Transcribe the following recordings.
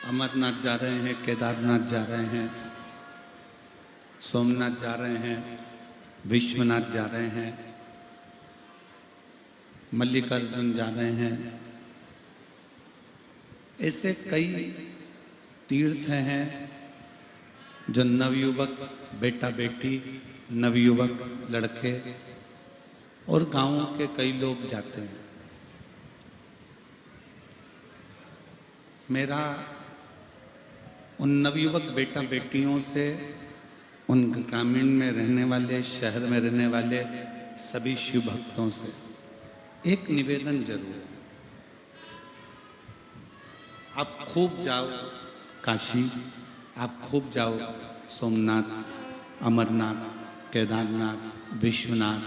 अमरनाथ जा रहे हैं, केदारनाथ जा रहे हैं, सोमनाथ जा रहे हैं, विश्वनाथ जा रहे हैं, मल्लिकार्जुन जा रहे हैं। ऐसे कई तीर्थ हैं जो नवयुवक बेटा बेटी, नवयुवक लड़के और गांवों के कई लोग जाते हैं। मेरा उन नवयुवक बेटा बेटियों से, उन ग्रामीण में रहने वाले, शहर में रहने वाले सभी शिव भक्तों से एक निवेदन जरूर है। आप खूब जाओ काशी, आप खूब जाओ सोमनाथ, अमरनाथ, केदारनाथ, विश्वनाथ।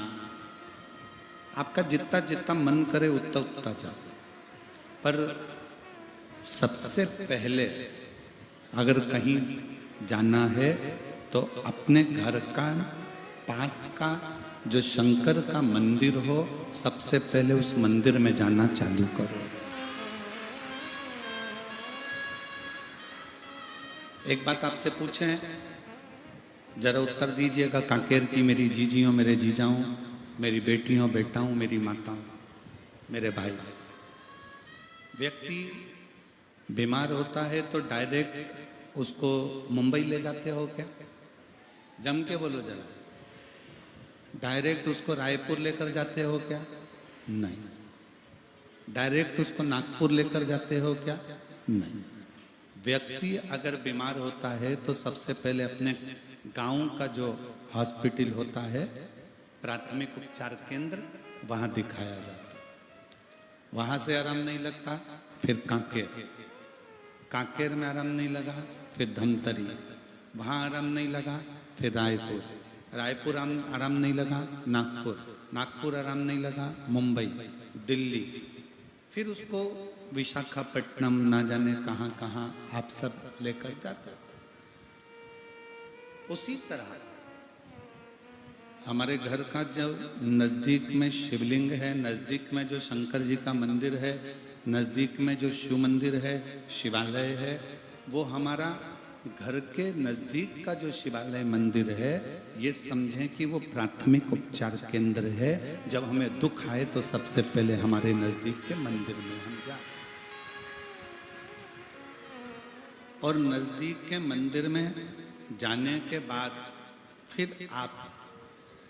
आपका जितना जितना मन करे उतना उतना जाओ, पर सबसे पहले अगर कहीं जाना है तो अपने घर का पास का जो शंकर का मंदिर हो, सबसे पहले उस मंदिर में जाना चालू करो। एक बात आपसे पूछें, जरा उत्तर दीजिएगा। कांकेर की मेरी जीजियों, मेरे जीजाओं, मेरी बेटियों, बेटाओं, मेरी माताओं, मेरे भाई, व्यक्ति बीमार होता है तो डायरेक्ट उसको मुंबई ले जाते हो क्या? जम के बोलो जरा। डायरेक्ट उसको रायपुर लेकर जाते हो क्या? नहीं। डायरेक्ट उसको नागपुर लेकर जाते हो क्या? नहीं। व्यक्ति अगर बीमार होता है तो सबसे पहले अपने गांव का जो हॉस्पिटल होता है, प्राथमिक उपचार केंद्र, वहां दिखाया जाता है। वहां से आराम नहीं लगता, फिर कांकेर, कांकेर में आराम नहीं लगा, फिर धमतरी, वहाँ आराम नहीं लगा, फिर रायपुर, रायपुर आराम नहीं लगा, नागपुर, नागपुर आराम नहीं लगा, मुंबई, दिल्ली, फिर उसको विशाखापट्टनम, ना जाने कहाँ कहाँ आप सब लेकर जाते। उसी तरह हमारे घर का जो नज़दीक में शिवलिंग है, नज़दीक में जो शंकर जी का मंदिर है, नज़दीक में जो शिव मंदिर है, शिवालय है, वो हमारा घर के नज़दीक का जो शिवालय मंदिर है, ये समझें कि वो प्राथमिक उपचार केंद्र है। जब हमें दुख आए तो सबसे पहले हमारे नज़दीक के मंदिर में हम जाए, और नज़दीक के मंदिर में जाने के बाद फिर आप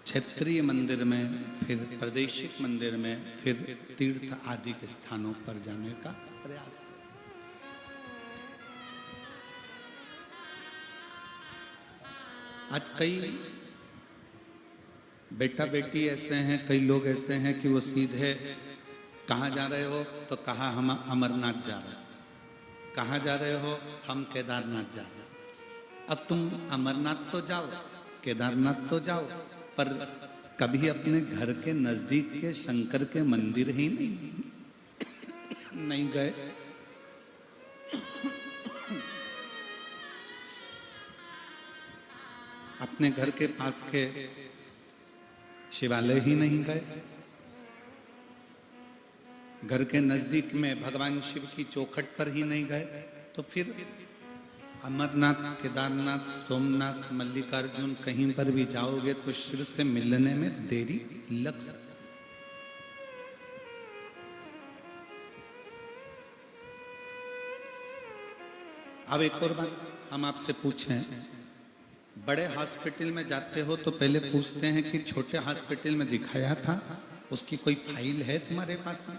क्षेत्रीय मंदिर में, फिर प्रादेशिक मंदिर में, फिर तीर्थ आदि के स्थानों पर जाने का प्रयास। आज कई बेटा बेटी ऐसे हैं, कई लोग ऐसे हैं कि वो सीधे कहाँ जा रहे हो तो कहा हम अमरनाथ जा रहे हैं, कहाँ जा रहे हो, हम केदारनाथ जा रहे हैं। अब तुम अमरनाथ तो जाओ, केदारनाथ तो जाओ, पर कभी अपने घर के नजदीक के शंकर के मंदिर ही नहीं गए। अपने घर के पास के शिवालय ही नहीं गए, घर के नजदीक में भगवान शिव की चौखट पर ही नहीं गए, तो फिर अमरनाथ, केदारनाथ, सोमनाथ, मल्लिकार्जुन कहीं पर भी जाओगे तो शिव से मिलने में देरी लग सकती। अब एक और बात हम आपसे पूछें, बड़े हॉस्पिटल में जाते हो तो पहले पूछते हैं कि छोटे हॉस्पिटल में दिखाया था, उसकी कोई फाइल है तुम्हारे पास में?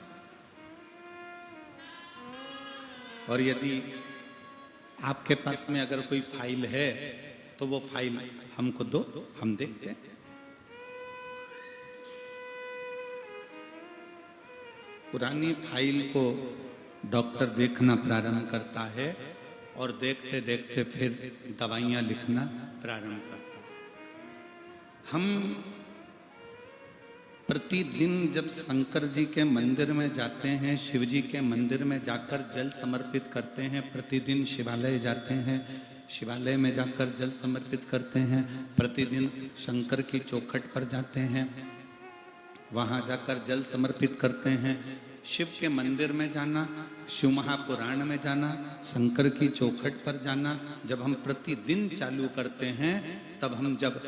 और यदि आपके पास में अगर कोई फाइल है तो वो फाइल हमको दो, हम देखते हैं। पुरानी फाइल को डॉक्टर देखना प्रारंभ करता है और देखते देखते फिर दवाइयाँ लिखना प्रारंभ करता है। हम प्रतिदिन जब शंकर जी के मंदिर में जाते हैं, शिव जी के मंदिर में जाकर जल समर्पित करते हैं, प्रतिदिन शिवालय जाते हैं, शिवालय में जाकर जल समर्पित करते हैं, प्रतिदिन शंकर की चौखट पर जाते हैं, वहाँ जाकर जल समर्पित करते हैं, शिव के मंदिर में जाना, शिव महापुराण में जाना, शंकर की चौखट पर जाना, जब हम प्रतिदिन चालू करते हैं, तब हम जब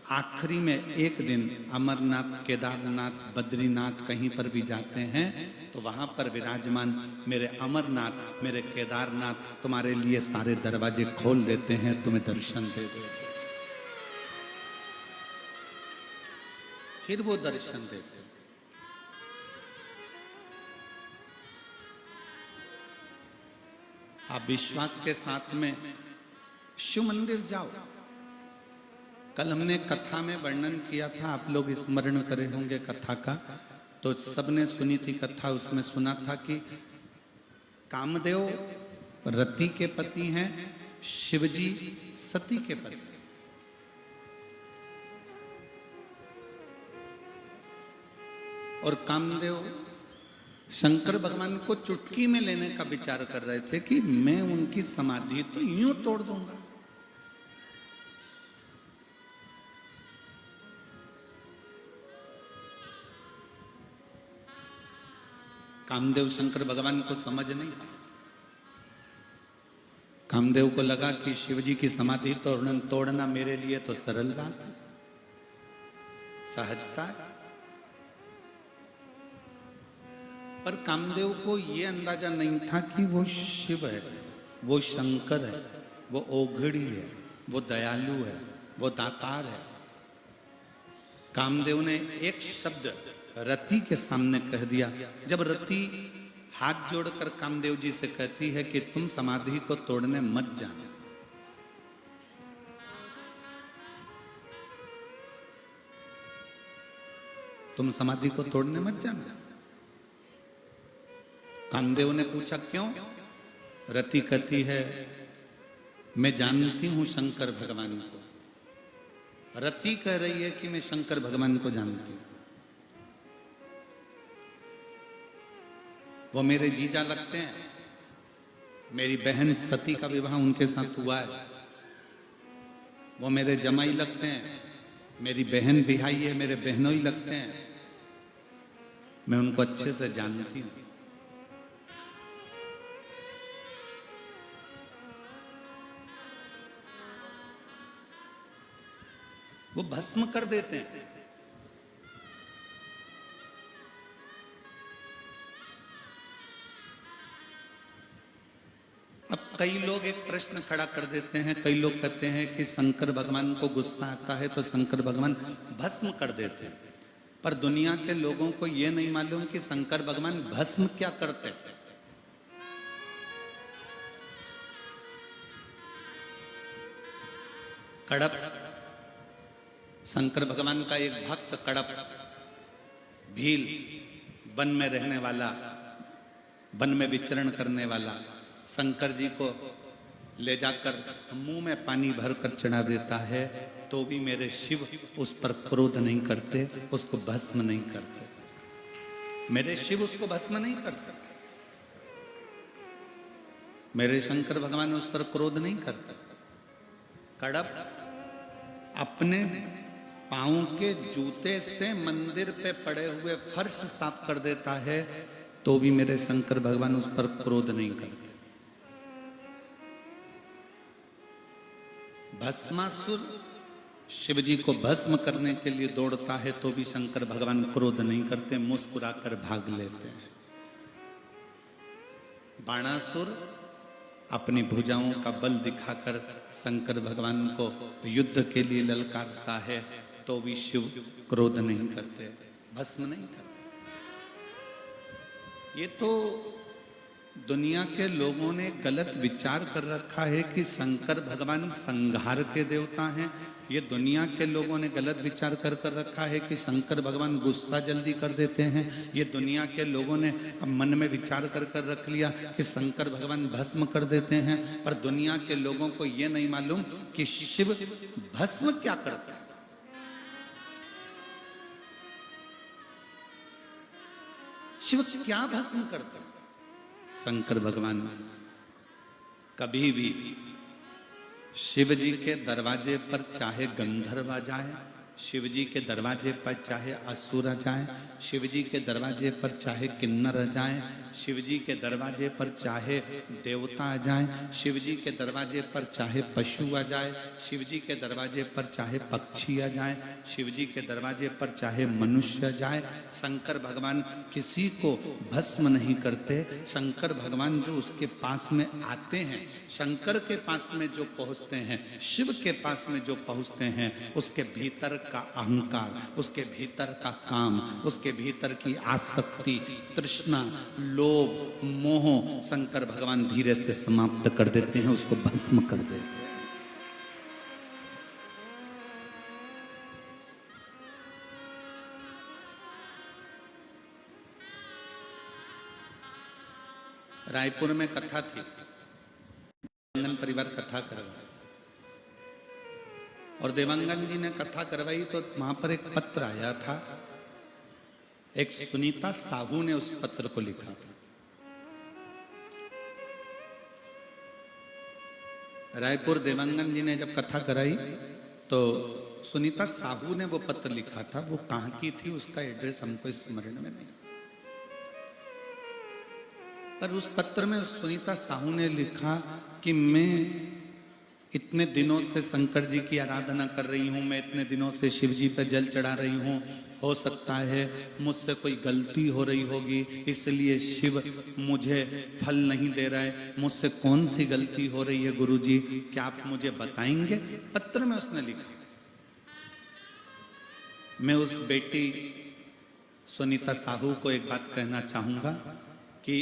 आखिरी में एक दिन अमरनाथ, केदारनाथ, बद्रीनाथ कहीं पर भी जाते हैं, तो वहां पर विराजमान मेरे अमरनाथ, मेरे केदारनाथ तुम्हारे लिए सारे दरवाजे खोल देते हैं, तुम्हें दर्शन दे देते हैं। फिर वो दर्शन देते हैं। आप विश्वास के साथ में शिव मंदिर जाओ। कल हमने कथा में वर्णन किया था, आप लोग स्मरण करे होंगे कथा का, तो सबने सुनी थी कथा। उसमें सुना था कि कामदेव रति के पति हैं, शिवजी सती के पति। और कामदेव शंकर भगवान को चुटकी में लेने का विचार कर रहे थे कि मैं उनकी समाधि तो यूं तोड़ दूंगा। कामदेव शंकर भगवान को समझ नहीं पाए। कामदेव को लगा कि शिवजी की समाधि तोड़ना मेरे लिए तो सरल बात है, सहजता है। पर कामदेव को यह अंदाजा नहीं था कि वो शिव है, वो शंकर है, वो ओघड़ी है, वो दयालु है, वो दातार है। कामदेव ने एक शब्द रति के सामने कह दिया। जब रति हाथ जोड़कर कामदेव जी से कहती है कि तुम समाधि को तोड़ने मत जाना, तुम समाधि को तोड़ने मत जाना। कामदेव ने पूछा क्यों? रति कहती है मैं जानती हूं शंकर भगवान को। रति कह रही है कि मैं शंकर भगवान को जानती हूं, वो मेरे जीजा लगते हैं, मेरी बहन सती का विवाह उनके साथ हुआ है, वो मेरे जमाई लगते हैं, मेरी बहन बिहाई है, मेरे बहनोई लगते हैं, मैं उनको अच्छे से जानती हूं। वो भस्म कर देते हैं। अब कई लोग एक प्रश्न खड़ा कर देते हैं, कई लोग कहते हैं कि शंकर भगवान को गुस्सा आता है तो शंकर भगवान भस्म कर देते हैं। पर दुनिया के लोगों को यह नहीं मालूम कि शंकर भगवान भस्म क्या करते हैं। कड़प, शंकर भगवान का एक भक्त कड़प भील, वन में रहने वाला, वन में विचरण करने वाला, शंकर जी को ले जाकर मुंह में पानी भरकर चढ़ा देता है, तो भी मेरे शिव उस पर क्रोध नहीं करते, उसको भस्म नहीं करते। मेरे शिव उसको भस्म नहीं करते, मेरे शंकर भगवान उस पर क्रोध नहीं करते। कड़प अपने पांव के जूते से मंदिर पे पड़े हुए फर्श साफ कर देता है, तो भी मेरे शंकर भगवान उस पर क्रोध नहीं करते। भस्मासुर शिवजी को भस्म करने के लिए दौड़ता है, तो भी शंकर भगवान क्रोध नहीं करते, मुस्कुराकर भाग लेते हैं। बाणासुर अपनी भुजाओं का बल दिखाकर शंकर भगवान को युद्ध के लिए ललकारता है, तो भी शिव क्रोध नहीं करते, भस्म नहीं करते। ये तो दुनिया के लोगों ने गलत विचार कर रखा है कि शंकर भगवान संहार के देवता हैं। ये दुनिया के लोगों ने गलत विचार कर रखा है कि शंकर भगवान गुस्सा जल्दी कर देते हैं। ये दुनिया के लोगों ने अब मन में विचार कर रख लिया कि शंकर भगवान भस्म कर देते हैं। पर दुनिया के लोगों को ये नहीं मालूम कि शिव भस्म क्या करता है। शिव क्या भस्म करता है? शंकर भगवान कभी भी शिव जी के दरवाजे पर चाहे गंधर्व आ जाए, शिव जी के दरवाजे पर चाहे असुर जाए, शिव जी के दरवाजे पर चाहे किन्नर जाए, शिव जी के दरवाजे पर चाहे देवता आ जाए, शिव जी के दरवाजे पर चाहे पशु आ जाए, शिव जी के दरवाजे पर चाहे पक्षी आ जाए, शिव जी के दरवाजे पर चाहे मनुष्य जाए, शंकर भगवान किसी को भस्म नहीं करते। शंकर भगवान जो उसके पास में आते हैं, शंकर के पास में जो पहुंचते हैं, शिव के पास में जो पहुंचते हैं, उसके भीतर का अहंकार, उसके भीतर का काम, उसके भीतर की आसक्ति, तृष्णा, लोभ, मोह शंकर भगवान धीरे से समाप्त कर देते हैं, उसको भस्म कर देते हैं। रायपुर में कथा थी, देवांगन परिवार कथा करवाई और देवांगन जी ने कथा करवाई तो वहां पर एक पत्र आया था। एक सुनीता साहू ने उस पत्र को लिखा था। रायपुर देवांगन जी ने जब कथा कराई तो सुनीता साहू ने वो पत्र लिखा था। वो कहां की थी उसका एड्रेस हमको स्मरण में नहीं, पर उस पत्र में सुनीता साहू ने लिखा कि मैं इतने दिनों से शंकर जी की आराधना कर रही हूँ, मैं इतने दिनों से शिव जी पर जल चढ़ा रही हूँ, हो सकता है मुझसे कोई गलती हो रही होगी, इसलिए शिव मुझे फल नहीं दे रहा है। मुझसे कौन सी गलती हो रही है गुरुजी, क्या आप मुझे बताएंगे? पत्र में उसने लिखा। मैं उस बेटी सुनीता साहू को एक बात कहना चाहूंगा कि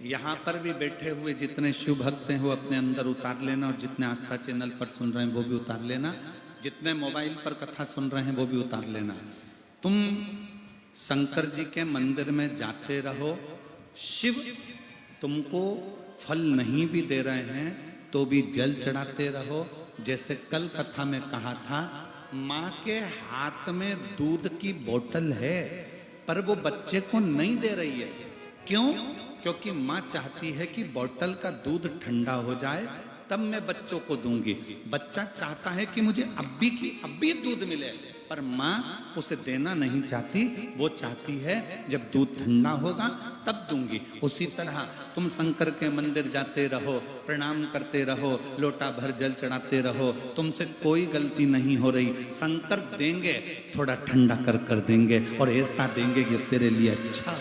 यहाँ पर भी बैठे हुए जितने शिव भक्त हैं वो अपने अंदर उतार लेना, और जितने आस्था चैनल पर सुन रहे हैं वो भी उतार लेना, जितने मोबाइल पर कथा सुन रहे हैं वो भी उतार लेना। तुम शंकर जी के मंदिर में जाते रहो, शिव तुमको फल नहीं भी दे रहे हैं तो भी जल चढ़ाते रहो। जैसे कल कथा में कहा था, माँ के हाथ में दूध की बोतल है पर वो बच्चे को नहीं दे रही है। क्यों? क्योंकि माँ चाहती है कि बोतल का दूध ठंडा हो जाए तब मैं बच्चों को दूंगी। बच्चा चाहता है कि मुझे अभी की अभी दूध मिले, पर माँ उसे देना नहीं चाहती, वो चाहती है जब दूध ठंडा होगा तब दूंगी। उसी तरह तुम शंकर के मंदिर जाते रहो, प्रणाम करते रहो, लोटा भर जल चढ़ाते रहो, तुमसे कोई गलती नहीं हो रही। शंकर देंगे, थोड़ा ठंडा कर देंगे, और ऐसा देंगे कि तेरे लिए अच्छा,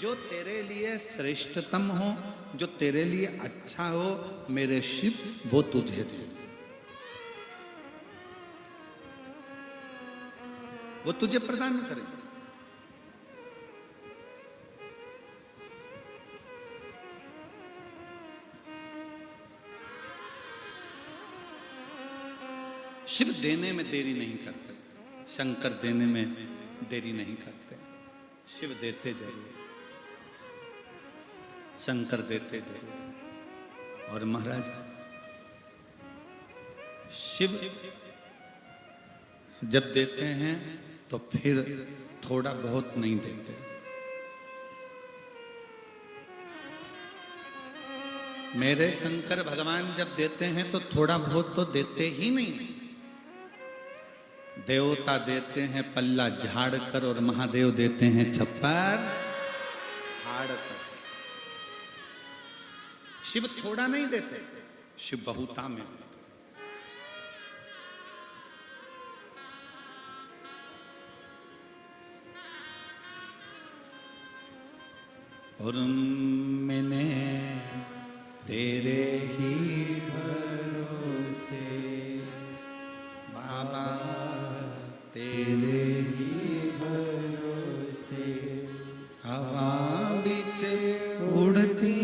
जो तेरे लिए श्रेष्ठतम हो, जो तेरे लिए अच्छा हो, मेरे शिव वो तुझे दे, वो तुझे प्रदान करे। शिव देने में देरी नहीं करते, शंकर देने में देरी नहीं करते। शिव देते जरूर, शंकर देते जरूर। और महाराज शिव जब देते हैं तो फिर थोड़ा बहुत नहीं देते। मेरे शंकर भगवान जब देते हैं तो थोड़ा बहुत तो देते ही नहीं। देवता देते हैं पल्ला झाड़ कर और महादेव देते हैं छप्पर फाड़ कर। शिव थोड़ा नहीं देते, शिव बहुता में देते। और मैंने तेरे ही भरोसे बाबा, तेरे ही भरोसे हवा बीच उड़ती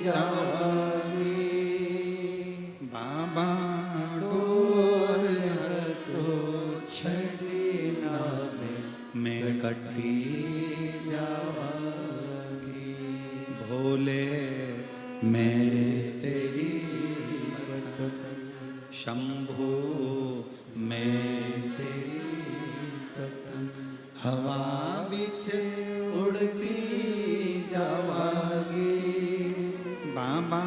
जावागी, बाबा डोर हटो छड़ीना में कटी जावागी, भोले मैं तेरी शंभो मैं तेरी हवा बीच उड़ती जावागी, बाबा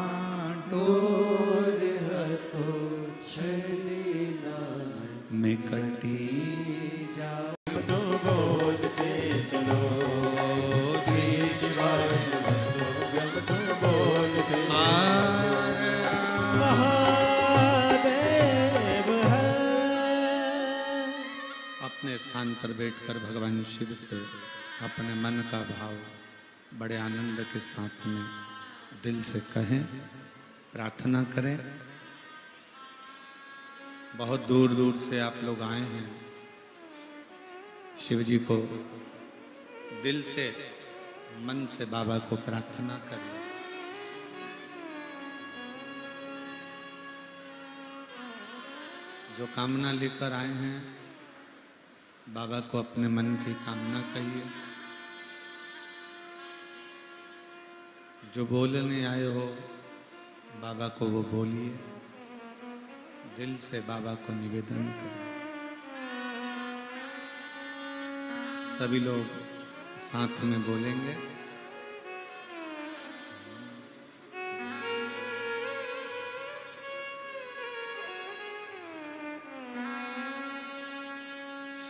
डोर हटो छड़ी कटी जाओ तो बोलते चलो, श्री शिवाय नमो जब तो बोलते महादेव है। अपने स्थान पर बैठकर भगवान शिव से अपने मन का भाव बड़े आनंद के साथ में दिल से कहें, प्रार्थना करें। बहुत दूर दूर से आप लोग आए हैं, शिव जी को दिल से मन से बाबा को प्रार्थना करें। जो कामना लेकर आए हैं बाबा को अपने मन की कामना कहिए। जो बोलने आए हो बाबा को वो बोलिए, दिल से बाबा को निवेदन करें। सभी लोग साथ में बोलेंगे।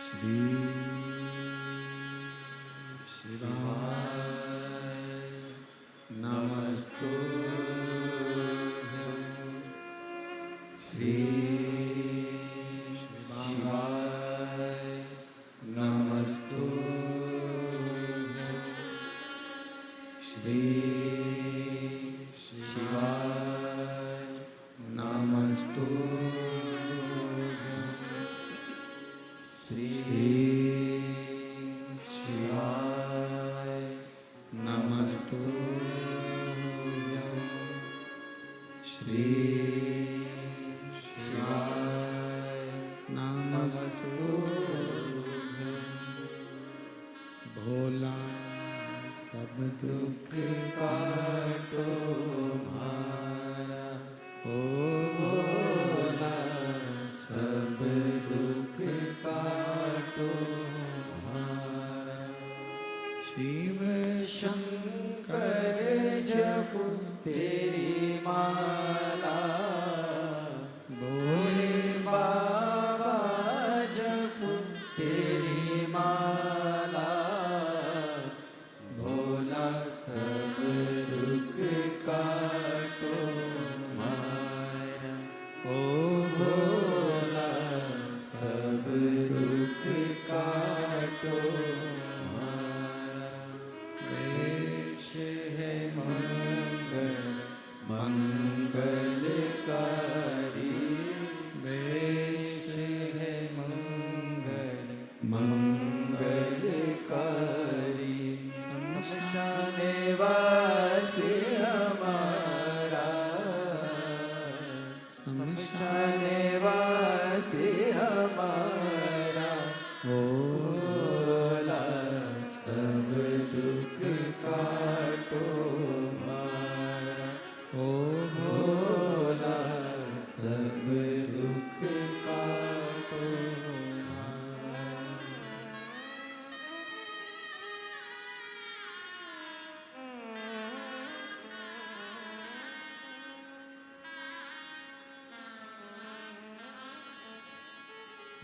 श्री शिवाय नमस्तुभ्यं, श्री शिवाय नमस्तुभ्यं, श्री शिवाय नमस्तुभ्यं, श्री शिवाय नमस्तुभ्यं, श्री शिवाय नमस्तुभ्यं। भोला सब दुख काटो हमारा, ओ भोला सब दुख काटो हमारा। शिव शंकर जप तेरी माला, भोले बाबा जप तेरी माला। भोला सब दुख काटो हमारा, ओ भोला सब दुख काटो हमारा। वेश है मंगल मंगलकारी, वेश है मंगल मंगलकारी। शमशान वासी हमारा, शमशान वासी हमारा। ओ भोला सब दुख काटो हमारा, ओ भोला सब दुख काटो हमारा।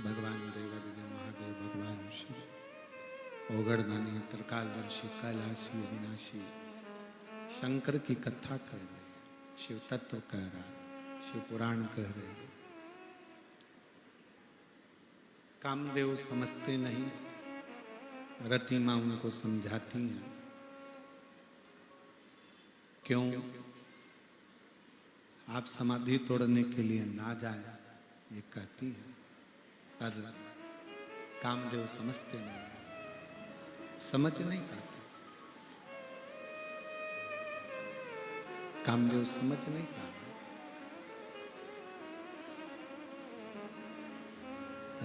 भगवान देवादिदेव महादेव भगवान शिव ओगड़दानी त्रिकालदर्शी कैलाशी अविनाशी शंकर की कथा कह रहे, शिव तत्व कह रहा, शिव पुराण कह रहे। कामदेव समझते नहीं, रति माँ उनको समझाती हैं। क्यों आप समाधि तोड़ने के लिए ना जाए, ये कहती है। पर कामदेव समझते नहीं, समझ नहीं पाते। कामदेव समझ नहीं पा रहे।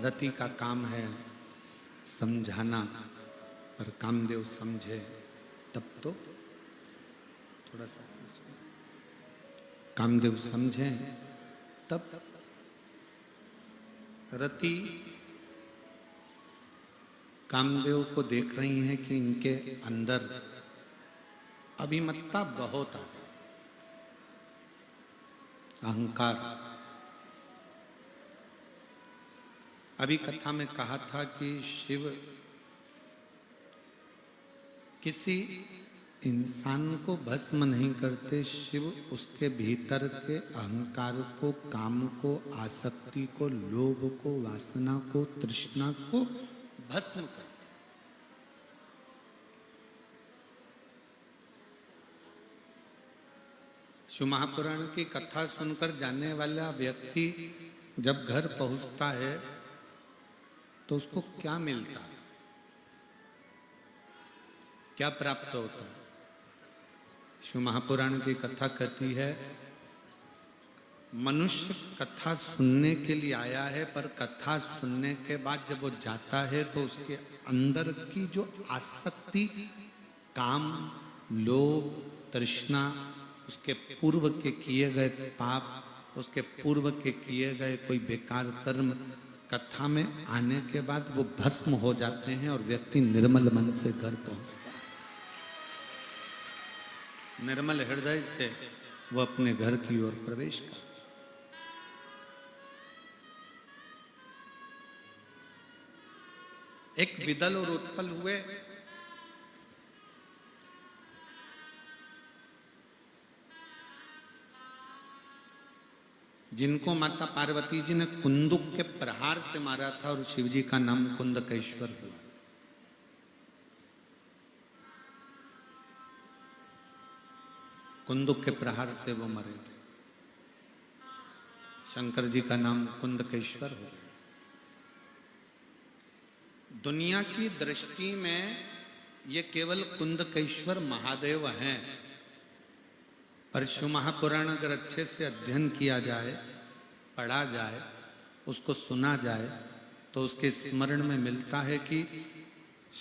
रति का काम है समझाना, पर कामदेव समझे तब तो थोड़ा सा कामदेव समझे तब। रति कामदेव को देख रही हैं कि इनके अंदर अभिमत्ता बहुत आ गई, अहंकार। अभी कथा में कहा था कि शिव किसी इंसान को भस्म नहीं करते, शिव उसके भीतर के अहंकार को, काम को, आसक्ति को, लोभ को, वासना को, तृष्णा को भस्म करते। शिव महापुराण की कथा सुनकर जाने वाला व्यक्ति जब घर पहुंचता है तो उसको क्या मिलता है, क्या प्राप्त होता है? शिव महापुराण की कथा कहती है मनुष्य कथा सुनने के लिए आया है, पर कथा सुनने के बाद जब वो जाता है तो उसके अंदर की जो आसक्ति, काम, लोभ, तृष्णा, उसके पूर्व के किए गए पाप, उसके पूर्व के किए गए कोई बेकार कर्म कथा में आने के बाद वो भस्म हो जाते हैं और व्यक्ति निर्मल मन से घर पहुंचता है। निर्मल हृदय से वो अपने घर की ओर प्रवेश करता। एक विदल और उत्पल हुए। जिनको माता पार्वती जी ने कुंदुक के प्रहार से मारा था और शिव जी का नाम कुंदकेश्वर हुआ। कुंदुक के प्रहार से वो मरे थे। शंकर जी का नाम कुंदकेश्वर हो गया। दुनिया की दृष्टि में ये केवल कुंदकेश्वर महादेव हैं, पर शिव महापुराण अगर अच्छे से अध्ययन किया जाए, पढ़ा जाए, उसको सुना जाए तो उसके स्मरण में मिलता है कि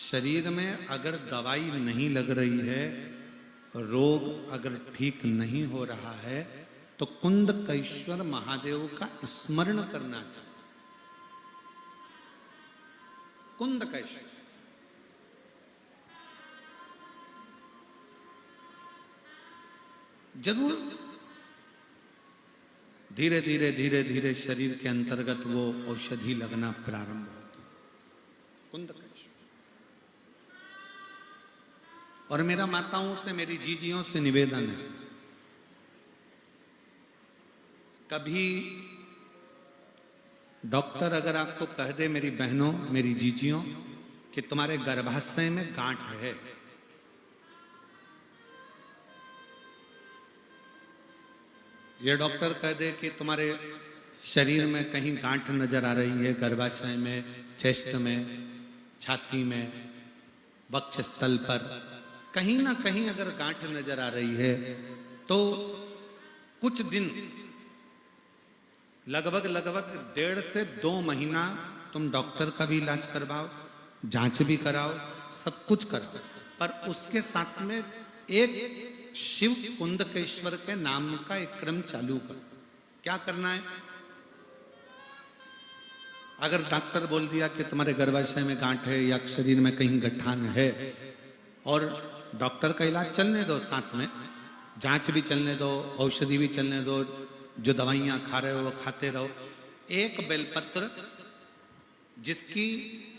शरीर में अगर दवाई नहीं लग रही है, रोग अगर ठीक नहीं हो रहा है, तो कुंदकेश्वर महादेव का स्मरण करना चाहिए। कुंदकेश्वर जरूर धीरे धीरे धीरे धीरे शरीर के अंतर्गत वो औषधि लगना प्रारंभ होती है। कुंदकेश्वर। और मेरा माताओं से, मेरी जीजियों से निवेदन है, कभी डॉक्टर अगर आपको कह दे, मेरी बहनों, मेरी जीजियों, कि तुम्हारे गर्भाशय में गांठ है, ये डॉक्टर कह दे कि तुम्हारे शरीर में कहीं गांठ नजर आ रही है, गर्भाशय में, चेस्ट में, छाती में, वक्षस्थल पर कहीं ना कहीं अगर गांठ नजर आ रही है, तो कुछ दिन, लगभग 1.5 से 2 महीना तुम डॉक्टर का भी इलाज करवाओ, जांच भी कराओ, सब कुछ कराओ, पर उसके साथ में एक शिव कुंदकेश्वर के नाम का एक क्रम चालू करो। क्या करना है? अगर डॉक्टर बोल दिया कि तुम्हारे गर्भाशय में गांठ है या शरीर में कहीं गठान है, और डॉक्टर का इलाज चलने दो, साथ में जांच भी चलने दो, औषधि भी चलने दो, जो दवाइयां खा रहे हो वो खाते रहो। एक बेलपत्र, जिसकी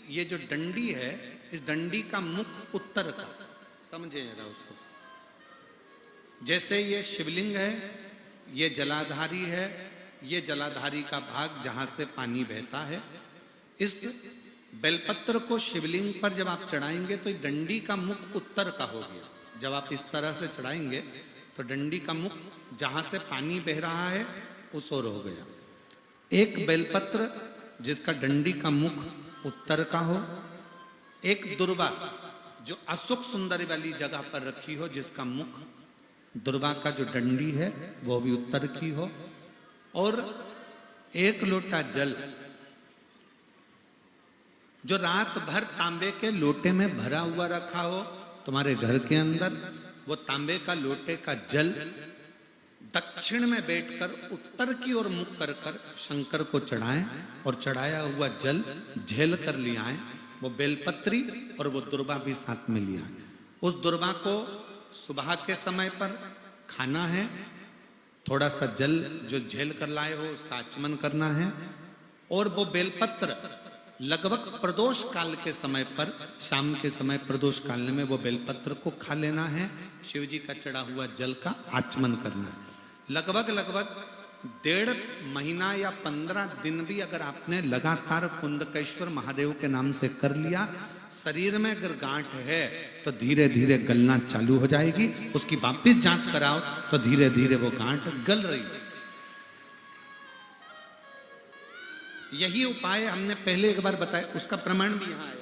ये जो डंडी है, इस डंडी का मुख उत्तर का, समझे जरा उसको, जैसे ये शिवलिंग है, ये जलाधारी है, ये जलाधारी का भाग जहां से पानी बहता है, इस बेलपत्र को शिवलिंग पर जब आप चढ़ाएंगे तो डंडी का मुख उत्तर का हो गया। जब आप इस तरह से चढ़ाएंगे तो डंडी का मुख जहां से पानी बह रहा है उस ओर हो गया। एक बेलपत्र जिसका डंडी का मुख उत्तर का हो, एक दुर्वा जो अशोक सुंदरी वाली जगह पर रखी हो, जिसका मुख, दुर्वा का जो डंडी है वो भी उत्तर की हो, और एक लोटा जल जो रात भर तांबे के लोटे में भरा हुआ रखा हो तुम्हारे घर के अंदर, वो तांबे का लोटे का जल दक्षिण में बैठकर उत्तर की ओर मुख कर कर शंकर को चढ़ाएं, और चढ़ाया हुआ जल झेल कर ले आए। वो बेलपत्री और वो दुर्वा भी साथ में ले आए। उस दुर्वा को सुबह के समय पर खाना है, थोड़ा सा जल जो झेल कर लाए हो उसका आचमन करना है, और वो बेलपत्र लगभग प्रदोष काल के समय पर, शाम के समय प्रदोष काल में वो बेलपत्र को खा लेना है, शिव जी का चढ़ा हुआ जल का आचमन करना है। लगभग 1.5 महीना या 15 दिन भी अगर आपने लगातार कुंडकेश्वर महादेव के नाम से कर लिया, शरीर में अगर गांठ है तो धीरे धीरे गलना चालू हो जाएगी। उसकी वापस जांच कराओ तो धीरे धीरे वो गांठ गल रही है। यही उपाय हमने पहले एक बार बताया, उसका प्रमाण भी यहां है।